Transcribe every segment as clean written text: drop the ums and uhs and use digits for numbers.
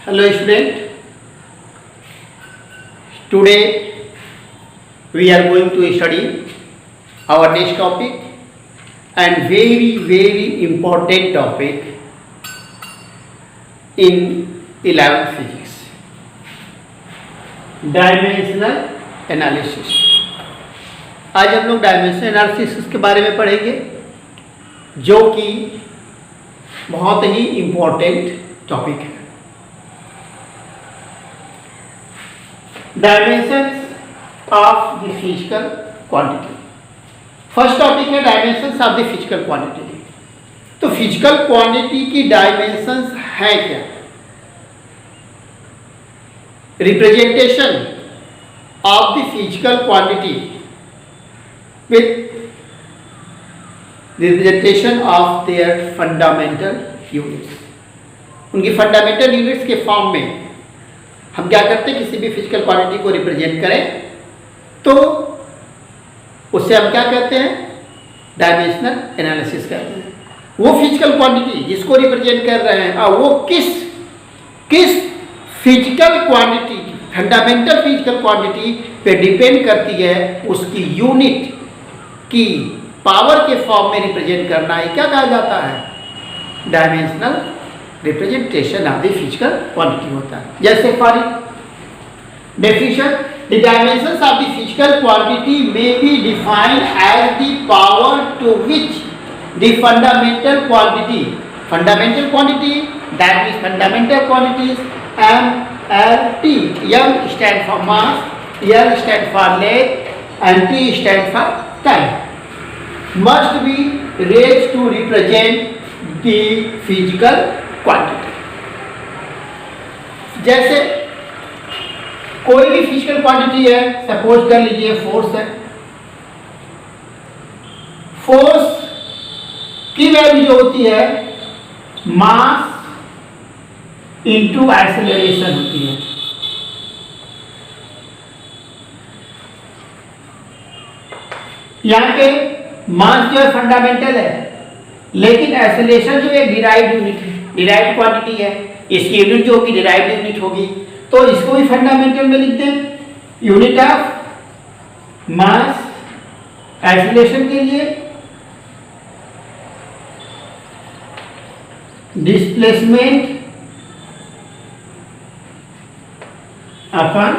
Hello student, today we are going to study our next topic and very important topic in 11th physics, dimensional analysis. आज हम लोग dimensional analysis के बारे में पढ़ेंगे जो कि बहुत ही इम्पोर्टेंट टॉपिक है। Dimensions of the physical quantity. First topic है dimensions of the physical quantity. तो फिजिकल क्वांटिटी की डायमेंशंस है क्या? Representation of the physical quantity with representation of their fundamental units. उनकी फंडामेंटल यूनिट्स के फॉर्म में हम क्या करते हैं, किसी भी फिजिकल क्वांटिटी को रिप्रेजेंट करें तो उसे हम क्या कहते हैं, डायमेंशनल एनालिसिस कहते हैं। वो फिजिकल क्वांटिटी जिसको रिप्रेजेंट कर रहे हैं और वो किस physical quantity, fundamental physical quantity पे डिपेंड करती है, उसकी यूनिट की पावर के फॉर्म में रिप्रेजेंट करना है, क्या कहा जाता है, dimensional representation of the physical quantity होता है। जैसे for definition, the dimensions of the physical quantity may be defined as the power to which the fundamental quantity that means fundamental quantities M-L-T, M stand for mass, L stand for length and T stand for time, must be raised to represent the physical quantity. जैसे कोई भी physical quantity है, suppose कर लीजिए force है, force की value जो होती है मास इंटू एक्सेलरेशन होती है। यहां पे मास जो है फंडामेंटल है, लेकिन एक्सेलरेशन जो है डिराइव्ड यूनिट है, डिराइव्ड क्वांटिटी है। इसकी यूनिट जो होगी डिराइव्ड यूनिट होगी, तो इसको भी फंडामेंटल में लिखते हैं। यूनिट ऑफ मास एक्सेलरेशन के लिए डिस्प्लेसमेंट अपॉन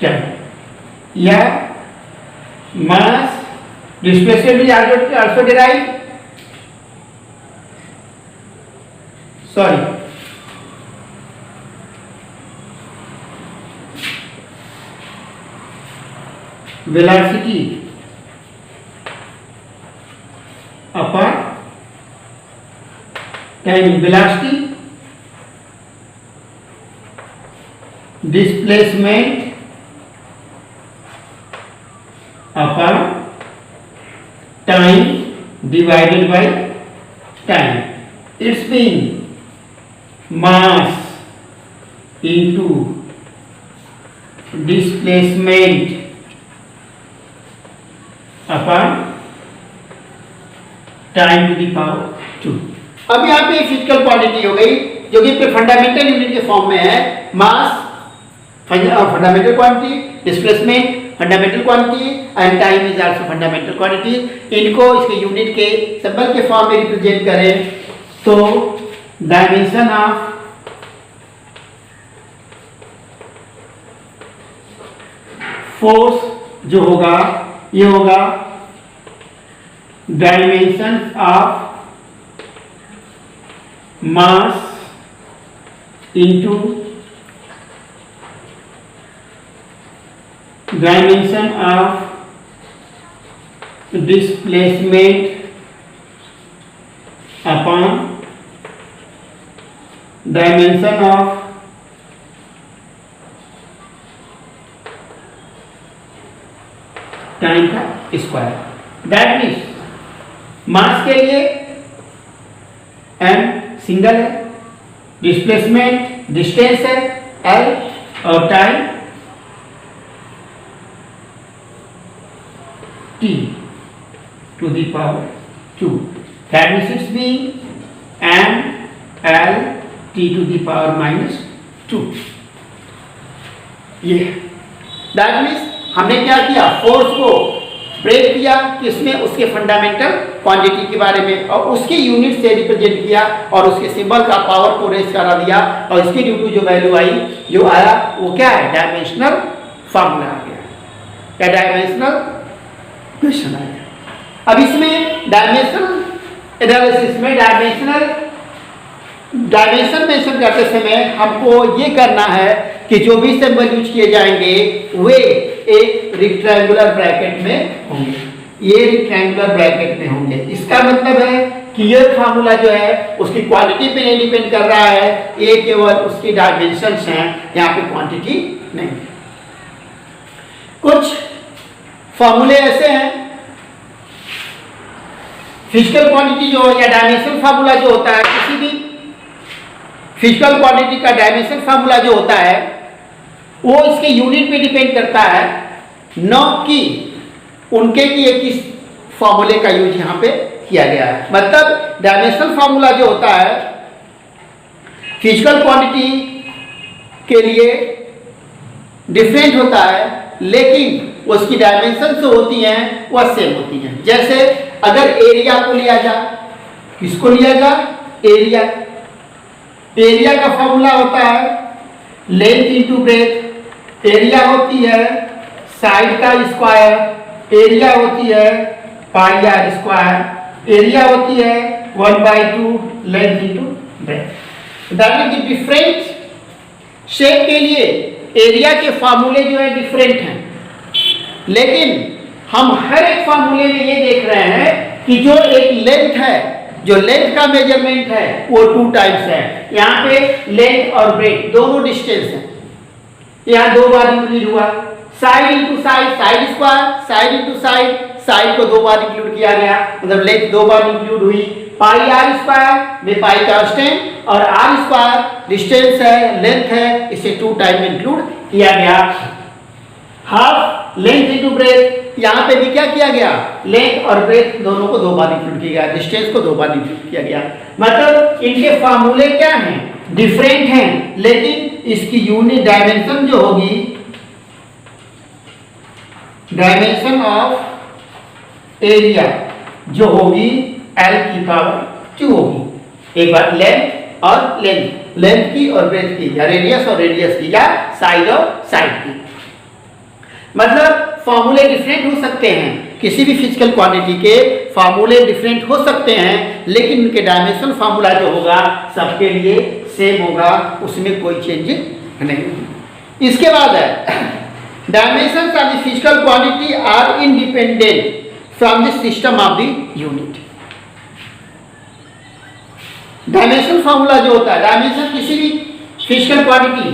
टाइम, या मास displacement is also derived, velocity upon time, velocity displacement upon time divided by time. It's been mass into displacement upon time to the power 2। अब यहाँ पे physical quantity हो गई जो कि फंडामेंटल यूनिट के form में है। Mass fundamental quantity, displacement fundamental quantity and time is also fundamental quantity. इनको इसके यूनिट के सिंबल के फॉर्म में रिप्रेजेंट करें तो डायमेंशन ऑफ फोर्स जो होगा ये होगा dimension of mass into dimension of displacement upon dimension of time का स्क्वायर। दैट मीन्स मास के लिए m सिंगल है, डिस्प्लेसमेंट डिस्टेंस है l, और time t to the power 2. That means it's being m L T to the power minus 2। ये that means हमने क्या किया, फोर्स को ब्रेक किया किसमें, उसके फंडामेंटल क्वांटिटी के बारे में, और उसके यूनिट से रिप्रेजेंट किया और उसके सिंबल का पावर को रेस करा दिया, और इसके ड्यू टू जो वैल्यू आई, जो आया वो क्या है, डायमेंशनल फार्मूला आ गया, क्या डायमेंशनल क्वेश्चन आ गया। अब इसमें डायमेंशनल एनालिसिस में डायमेंशन मेंशन करते समय हमको ये करना है कि जो भी सिंबल यूज किए जाएंगे वे एक रेक्टेंगुलर ब्रैकेट में होंगे, ये रेक्टेंगुलर ब्रैकेट में होंगे। इसका मतलब है कि ये फार्मूला जो है उसकी क्वालिटी पे नहीं डिपेंड कर रहा है, ये केवल उसकी डायमेंशंस हैं, यहाँ पे क्वांटिटी नहीं। कुछ फार्मूले ऐसे हैं, फिजिकल क्वांटिटी जो है या डायमेंशन फार्मूला जो होता है, किसी भी फिजिकल क्वांटिटी का डायमेंशन फार्मूला जो होता है वो इसके यूनिट पे डिपेंड करता है, न कि उनके लिए किस फार्मूले का यूज यहाँ पे किया गया है। मतलब डायमेंशनल फार्मूला जो होता है फिजिकल क्वांटिटी के लिए डिफरेंट होता है, लेकिन उसकी डायमेंशन जो होती हैं वह सेम होती हैं। जैसे अगर एरिया को लिया जाए, किसको लिया जाए, एरिया, एरिया का फॉर्मूला होता है लेंथ इंटू ब्रेथ, एरिया होती है साइड का स्क्वायर, एरिया होती है पाई आर स्क्वायर, एरिया होती है 1/2 length into breadth. That means different shape के लिए एरिया के फार्मूले जो है डिफरेंट हैं, लेकिन हम हर एक फार्मूले में ये देख रहे हैं कि जो एक लेंथ है, जो लेंथ का मेजरमेंट है वो 2 टाइम्स है। यहाँ पे लेंथ और ब्रेथ दोनों डिस्टेंस है, यहाँ 2 बार इंक्लूड हुआ, side into side, side square, side into side, side को 2 बार इंक्लूड किया गया, मतलब लेंथ 2 बार इंक्लूड हुई। पाई आर स्क्वायर में पाई कांस्टेंट और आर स्क्वायर डिस्टेंस है, लेंथ है, इसे 2 टाइम इंक्लूड किया गया। हाफ लेंथ इंटू ब्रेथ, यहाँ पे भी क्या किया गया, लेंथ और ब्रेथ दोनों को 2 बार इंक्लूड किया गया, डिस्टेंस को 2 बार इंक्लूड किया गया। मतलब इनके फार्मूले क्या हैं, डिफरेंट हैं, लेकिन इसकी यूनिट डायमेंशन जो होगी, डायमेंशन ऑफ एरिया जो होगी L की पावर 2 होगी। एक बार लेंथ और लेंथ की और ब्रेथ की, या रेडियस और रेडियस की, या साइड और साइड की। मतलब फॉर्मूले डिफरेंट हो सकते हैं, किसी भी फिजिकल क्वांटिटी के फार्मूले डिफरेंट हो सकते हैं, लेकिन उनके डायमेंशन फार्मूला जो होगा सबके लिए सेम होगा, उसमें कोई चेंज नहीं होगी। इसके बाद है dimensions of the physical quantity are independent from the system of the unit. Dimension formula जो होता है, डायमेंशन किसी भी फिजिकल क्वांटिटी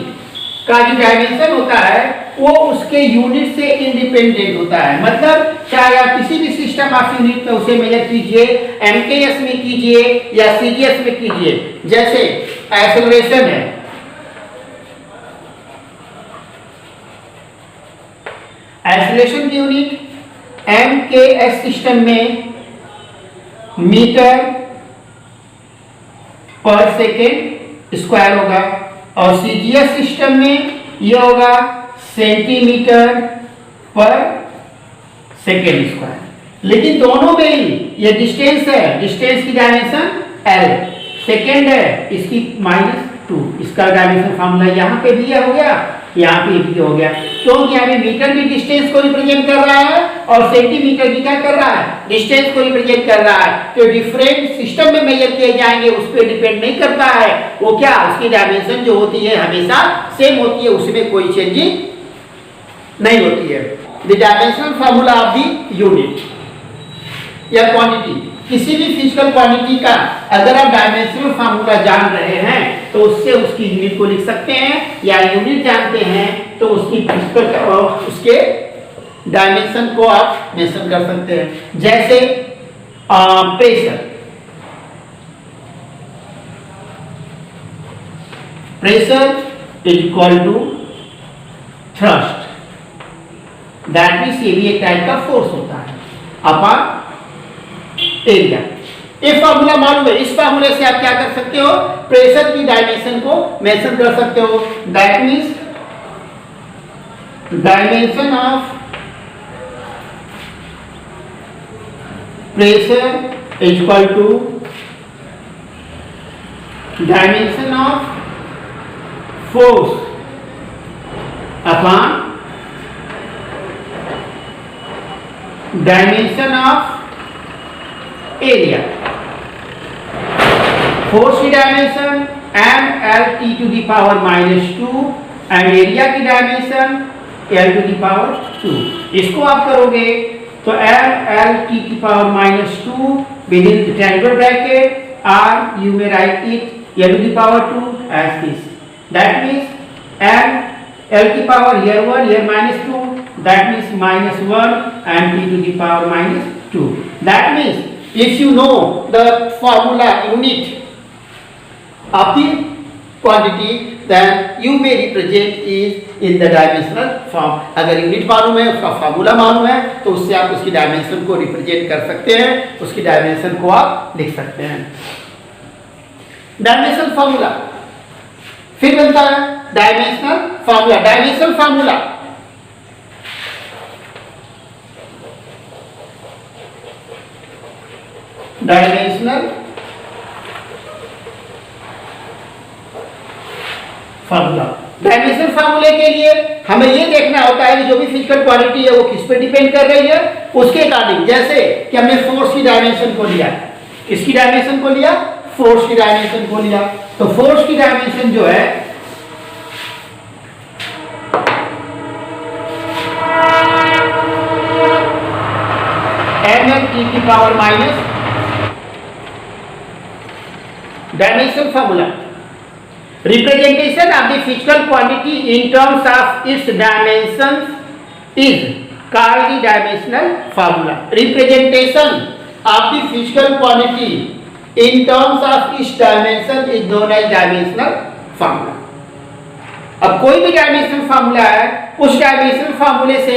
का जो डायमेंशन होता है वो उसके यूनिट से इंडिपेंडेंट होता है। मतलब चाहे आप किसी भी सिस्टम ऑफ यूनिट में उसे मेजर कीजिए, एमकेएस में कीजिए या सीजीएस में कीजिए। जैसे एक्सेलरेशन है, एक्सेलरेशन की यूनिट एमकेएस सिस्टम में मीटर पर सेकेंड स्क्वायर होगा, और सीजीएस सिस्टम में यह होगा सेंटीमीटर पर सेकेंड स्क्वायर। लेकिन दोनों में ही ये डिस्टेंस है, डिस्टेंस की डायमेंशन L, सेकेंड है इसकी -2, इसका डायमेंशन फार्मूला यहाँ पे भी हो गया, यहाँ पे भी हो गया, क्योंकि यहाँ पे मीटर भी डिस्टेंस को रिप्रेजेंट कर रहा है और सेंटीमीटर भी क्या कर रहा है, डिस्टेंस को रिप्रेजेंट कर रहा है। तो डिफरेंट सिस्टम में मेजर किए जाएंगे, उस पर डिपेंड नहीं करता है वो क्या, उसकी डायमेंशन जो होती है हमेशा सेम होती है, उसमें कोई चेंजिंग नहीं होती है। The dimensional formula of the unit या क्वांटिटी, किसी भी फिजिकल क्वांटिटी का अगर आप डायमेंशनल फार्मूला जान रहे हैं तो उससे उसकी यूनिट को लिख सकते हैं, या यूनिट जानते हैं तो उसकी उसके डायमेंशन को आप मेंशन कर सकते हैं। जैसे pressure is equal to thrust, that means ये भी एक टाइप का फोर्स होता है अपॉन एरिया। ये फार्मूला मालूम है, इस फार्मूले से आप क्या कर सकते हो, प्रेशर की डायमेंशन को मेंशन कर सकते हो। That means dimension of pressure is equal to dimension of force upon dimension of area. Force की dimension mlt to the power -2 and area की dimension l to the power 2। इसको आप करोगे तो mlt की power -2 within rectangular bracket r you may write it l to the power 2 as this, that means m l की power here 1 here -2, that means -1 and t to the power -2। that means if you know the formula unit of the quantity then you may represent it in the dimensional form। अगर unit मालूम है, उसका formula मालूम है, तो उससे आप उसकी डायमेंशन को रिप्रेजेंट कर सकते हैं, उसकी डायमेंशन को आप लिख सकते हैं। डायमेंशनल फार्मूला फिर बनता है dimensional formula. Dimensional formula dimensional formula dimensional फार्मूले के लिए हमें ये देखना होता है कि जो भी फिजिकल क्वांटिटी है वो किस पे डिपेंड कर रही है, उसके अकॉर्डिंग। जैसे कि हमने फोर्स की डायमेंशन को लिया, किसकी डायमेंशन को लिया, फोर्स की डायमेंशन को लिया, तो फोर्स की डायमेंशन जो है mlt की power minus dimensional formula representation of the physical quantity in terms of its dimensions is called the dimensional formula। representation of the physical quantity in terms of its dimension is known as dimensional formula। अब कोई भी dimensional formula है, उस dimensional फार्मूले से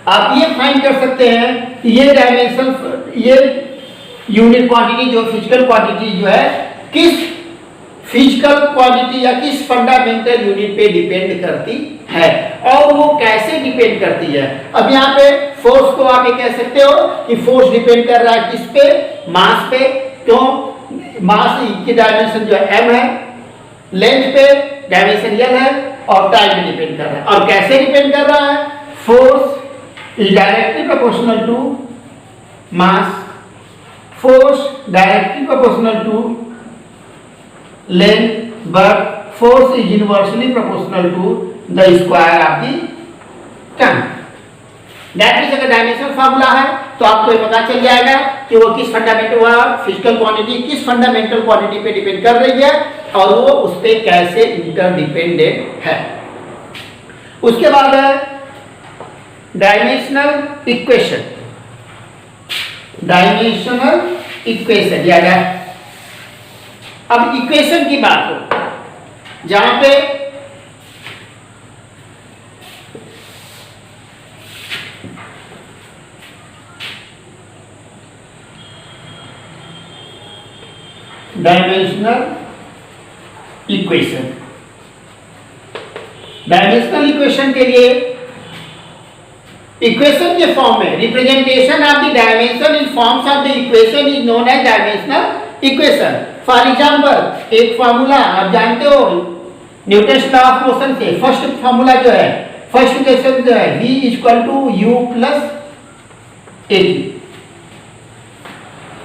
आप ये find कर सकते हैं कि ये डायमेंशन, ये यूनिट क्वांटिटी जो फिजिकल क्वांटिटी जो है किस फिजिकल क्वांटिटी या किस फंडामेंटल यूनिट पे डिपेंड करती है और वो कैसे डिपेंड करती है। अब यहाँ पे फोर्स को आप ये कह सकते हो कि फोर्स डिपेंड कर रहा है किस पे, मास पे। क्यों, मास की डायमेंशन जो है m है, लेंथ पे डायमेंशन l है और टाइम पे डिपेंड कर रहा है। और कैसे डिपेंड कर रहा है, force is directly proportional to mass, force directly proportional to length, but force is inversely proportional to the square of the time। That means अगर डायमेंशनल फार्मूला है तो आपको ये पता चल जाएगा कि वो किस फंडामेंटल, वह फिजिकल क्वांटिटी किस फंडामेंटल क्वांटिटी पे डिपेंड कर रही है और वो उस पे कैसे इंटरडिपेंडेंट है। उसके बाद है डायमेंशनल इक्वेशन। डायमेंशनल इक्वेशन या अब इक्वेशन की बात हो जहां पे डायमेंशनल इक्वेशन, डायमेंशनल इक्वेशन के लिए इक्वेशन के फॉर्म में representation of the dimension in forms of the equation is known as dimensional equation. For example एक फार्मूला आप जानते हो न्यूटन्स लॉ ऑफ मोशन से, फर्स्ट फार्मूला जो है, फर्स्ट इक्वेशन जो है v equal to u plus a।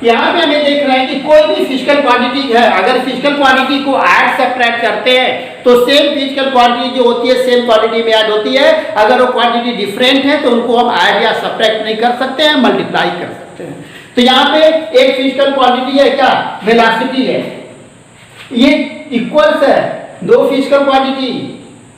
यहाँ पे हमें देख रहे हैं कि कोई भी फिजिकल क्वांटिटी है, अगर फिजिकल क्वांटिटी को ऐड सब्ट्रैक्ट करते हैं तो सेम फिजिकल क्वांटिटी जो होती है सेम क्वांटिटी में ऐड होती है। अगर वो क्वांटिटी डिफरेंट है तो उनको हम ऐड या सब्ट्रैक्ट नहीं कर सकते हैं, मल्टीप्लाई कर सकते हैं। तो यहाँ पे एक फिजिकल क्वांटिटी है क्या, वेलोसिटी है, ये इक्वल्स है दो फिजिकल क्वांटिटी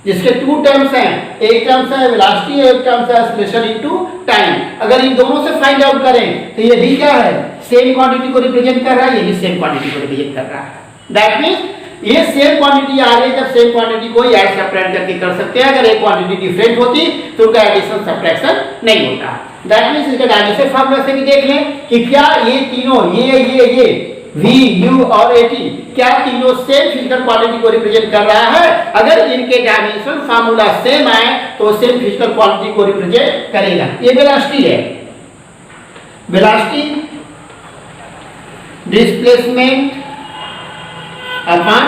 जिसके टू टर्म्स हैं, एक टर्म्स है वेलोसिटी, एक टर्म्स है एक्सेलरेशन इनटू टाइम। अगर इन दोनों से फाइंड आउट करें तो ये भी क्या है, सेम क्वांटिटी को रिप्रेजेंट कर रहा है, ये भी सेम क्वांटिटी को रिप्रेजेंट कर रहा है। दैट मींस ये सेम क्वांटिटी आ रही है, जब सेम क्वांटिटी को ऐड सब्ट्रैक्ट करके कर सकते हैं। अगर एक क्वांटिटी डिफरेंट होती तो उनका एडिशन सब्ट्रैक्शन नहीं होता। दैट मीन्स इसका डायमेंशन फार्मूला से भी देख लें कि क्या ये तीनों ये V, U और AT क्या तीनों सेम फिजिकल क्वांटिटी को रिप्रेजेंट कर रहा है। अगर इनके डायमेंशन फार्मूला सेम आए तो सेम फिजिकल क्वांटिटी को रिप्रेजेंट करेगा। ये वेलोसिटी है, वेलोसिटी डिस्प्लेसमेंट अपॉन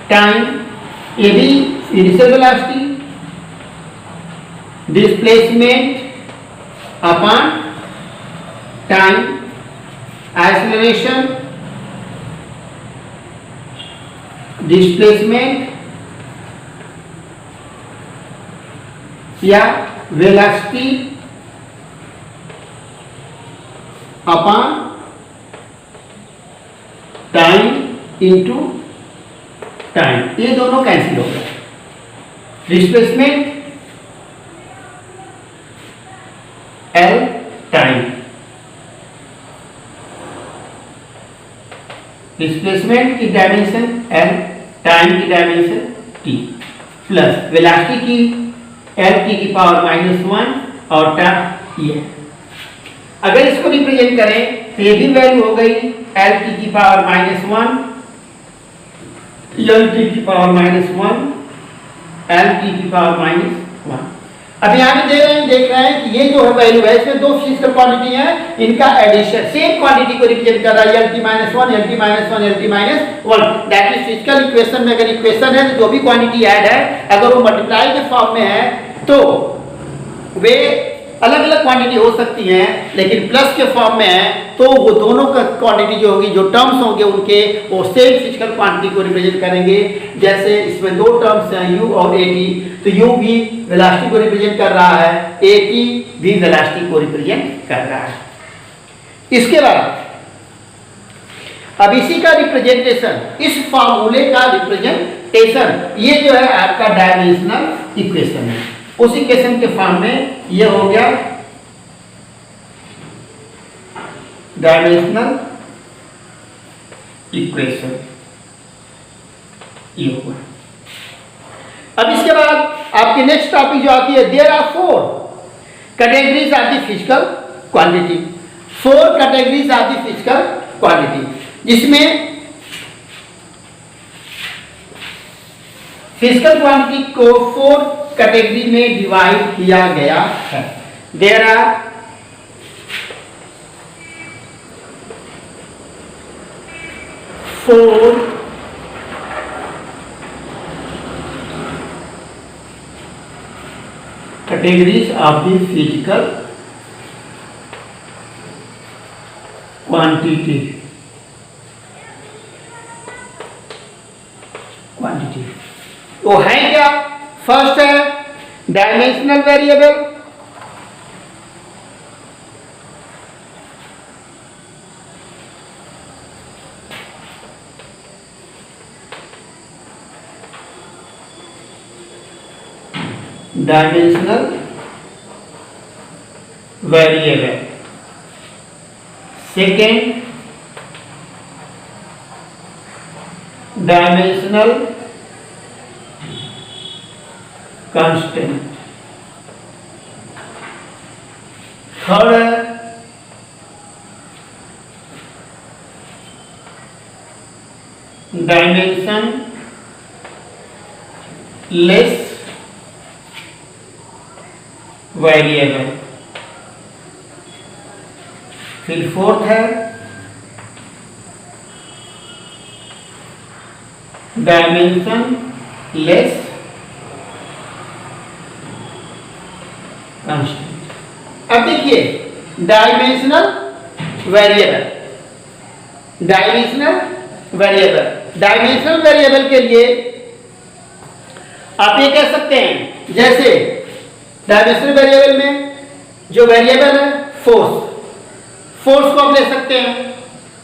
टाइम, ये भी initial velocity displacement upon time, acceleration displacement या velocity upon time into time, ये दोनों कैंसिल हो गए। डिस्प्लेसमेंट L टाइम, डिस्प्लेसमेंट की डायमेंशन L, टाइम की डायमेंशन T, प्लस वेलोसिटी की L⁻⁻1 और टाइम ये। अगर इसको रिप्रेजेंट करें तो ये भी वैल्यू हो गई L⁻⁻1 L⁻⁻1 L⁻⁻1। अब यहाँ पे देख रहे हैं कि ये जो है वैल्यू है, इसमें दो फिजिकल क्वांटिटी है, इनका एडिशन सेम क्वांटिटी को रिप्रेजेंट कर रहा है L⁻⁻1 L⁻⁻1 L⁻⁻1। That means physical equation में अगर इक्वेशन है तो जो भी क्वांटिटी ऐड है अगर वो मल्टीप्लाई के फॉर्म में है तो वे अलग अलग क्वांटिटी हो सकती हैं, लेकिन प्लस के फॉर्म में है तो वो दोनों का क्वांटिटी जो होगी, जो टर्म्स होंगे उनके, वो सेम फिजिकल क्वांटिटी को रिप्रेजेंट करेंगे। जैसे इसमें दो टर्म्स हैं U और AT, तो U भी वेलोसिटी को रिप्रेजेंट कर रहा है, AT भी वेलोसिटी को रिप्रेजेंट कर रहा है। इसके बाद अब इसी का रिप्रेजेंटेशन, इस फॉर्मूले का रिप्रेजेंटेशन, ये जो है आपका डायमेंशनल इक्वेशन है। उस इक्वेशन के फॉर्म में ये हो गया डायमेंशनल इक्वेशन, ये हुआ। अब इसके बाद आपकी नेक्स्ट टॉपिक जो आती है, there are 4 categories of the physical quantity. 4 categories of the physical quantity, जिसमें फिजिकल क्वांटिटी को 4 कैटेगरी में डिवाइड किया गया है। There are 4 categories of the physical quantity. वो है क्या? फर्स्ट है dimensional variable, dimensional variable. Second dimensional constant. Third है डायमेंशन लेस वेरिएबल। फिर फोर्थ है डायमेंशन लेस कांस्टेंट। अब देखिए डायमेंशनल वेरिएबल, डायमेंशनल वेरिएबल के लिए आप ये कह सकते हैं, जैसे डायमेंशनल वेरिएबल में जो वेरिएबल है फोर्स को आप ले सकते हैं।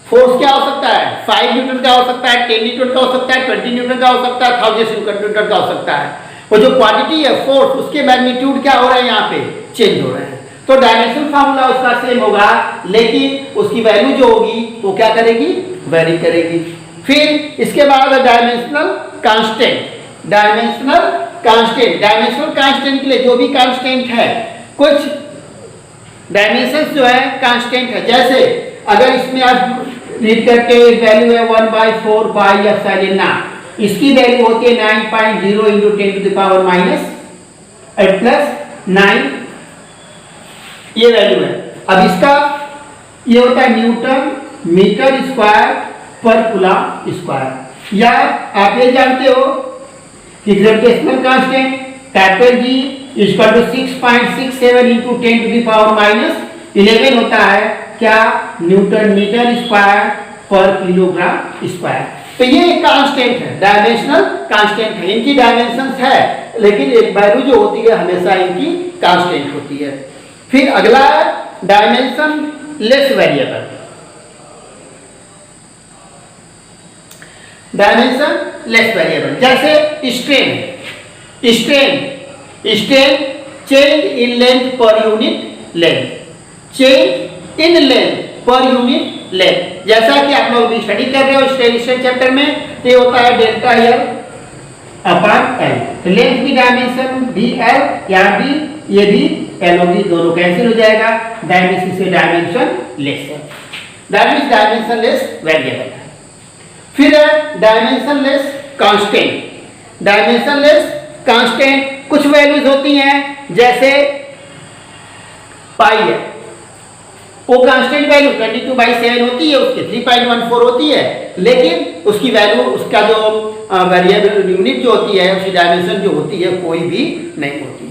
फोर्स क्या हो सकता है? 5 न्यूटन का हो सकता है, 10 न्यूटन का हो सकता है, 20 न्यूटन का हो सकता है, 1000 न्यूटन का हो सकता है। और जो क्वांटिटी है फोर्स, उसके मैग्नीट्यूड क्या हो रहे हैं, यहाँ पे चेंज हो रहे हैं। तो डायमेंशन फार्मूला उसका सेम होगा, लेकिन उसकी वैल्यू जो होगी वो क्या करेगी, वेरी करेगी। फिर इसके बाद डायमेंशनल कांस्टेंट। डायमेंशनल कांस्टेंट के लिए जो भी कांस्टेंट है, कुछ डायमेंशन जो है कांस्टेंट है। जैसे अगर इसमें आप रीड करके वैल्यू है 1/4 पाई एप्सिलॉन नॉट, इसकी वैल्यू होती है 9.0 into 10 to the power minus 8+9, ये वैल्यू है। अब इसका ये होता है न्यूटन मीटर स्क्वायर पर कूलम स्क्वायर। या आप ये जानते हो कि gravitational constant capital G equal to 6.67 into 10 to the power minus 11 होता है क्या, न्यूटन मीटर स्क्वायर पर किलोग्राम स्क्वायर। तो ये एक कांस्टेंट है, डायमेंशनल कांस्टेंट है, इनकी डायमेंशंस है, लेकिन एक वैल्यू जो होती है हमेशा इनकी कांस्टेंट होती है। फिर अगला dimensionless variable. Dimensionless variable जैसे strain change in length per unit length, change in length per unit length. जैसा कि आप लोग भी स्टडी कर रहे हो स्ट्रेन चैप्टर में, तो ये होता है delta L upon L. Length की डायमेंशन भी एल, यहाँ भी ये भी एल होगी, दोनों कैंसिल हो जाएगा, डायमेंशन से डायमेंशन लेस है, डायमेंशन लेस वेरिएबल है। फिर है dimensionless constant. Dimension less constant कुछ वैल्यूज होती हैं, जैसे पाई है, वो कांस्टेंट वैल्यू 22/7 होती है, उसकी 3.14 होती है, लेकिन उसकी वैल्यू, उसका जो वेरिएबल यूनिट जो होती है, उसकी डायमेंशन जो होती है कोई भी नहीं होती।